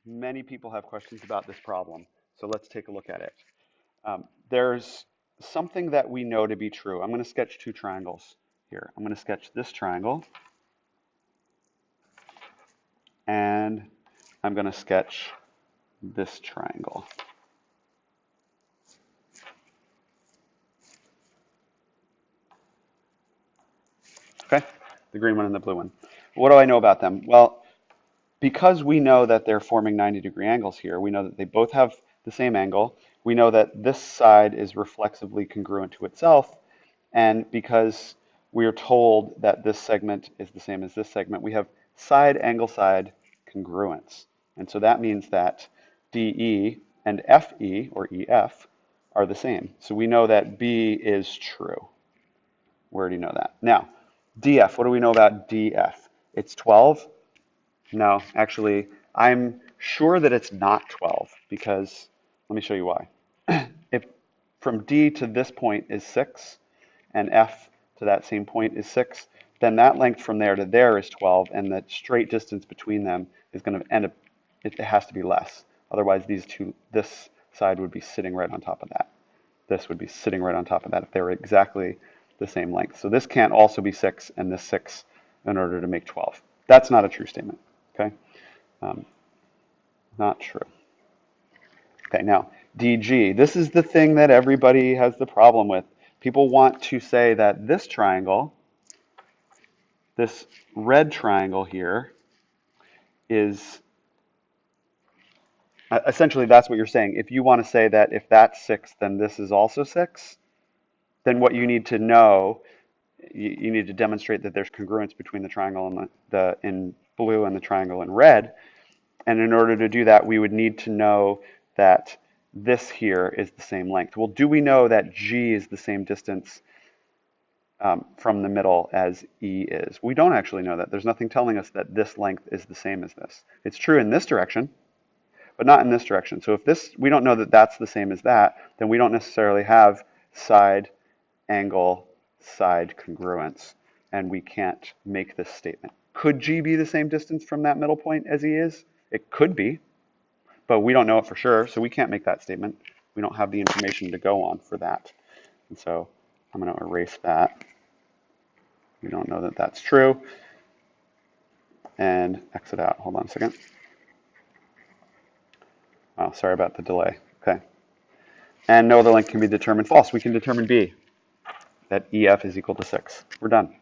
many people have questions about this problem, so let's take a look at it. There's something that we know to be true. I'm going to sketch two triangles here. I'm going to sketch this triangle, and I'm going to sketch this triangle. Okay, the green one and the blue one. What do I know about them? Well, because we know that they're forming 90-degree angles here, we know that they both have the same angle. We know that this side is reflexively congruent to itself. And because we are told that this segment is the same as this segment, we have side angle side congruence. And so that means that DE and FE, or EF, are the same. So we know that B is true. We already know that. Now, DF, what do we know about DF? It's 12. No, actually, I'm sure that it's not 12 because, let me show you why. If from D to this point is 6 and F to that same point is 6, then that length from there to there is 12, and the straight distance between them is going to end up, it has to be less. Otherwise, this side would be sitting right on top of that. This would be sitting right on top of that if they were exactly the same length. So this can't also be 6 and this 6 in order to make 12. That's not a true statement. Okay, not true. Okay, now DG. This is the thing that everybody has the problem with. People want to say that this triangle, this red triangle here, is essentially that's what you're saying. If you want to say that if that's 6, then this is also 6, then what you need to know, you need to demonstrate that there's congruence between the triangle and the in blue and the triangle in red. And in order to do that, we would need to know that this here is the same length. Well, do we know that G is the same distance from the middle as E is? We don't actually know that. There's nothing telling us that this length is the same as this. It's true in this direction, but not in this direction. So if we don't know that that's the same as that, then we don't necessarily have side angle side congruence, and we can't make this statement. Could G be the same distance from that middle point as E is? It could be, but we don't know it for sure, so we can't make that statement. We don't have the information to go on for that. And so I'm going to erase that. We don't know that that's true. And exit out. Hold on a second. Oh, sorry about the delay. Okay. And no other length can be determined false. We can determine B, that EF is equal to 6. We're done.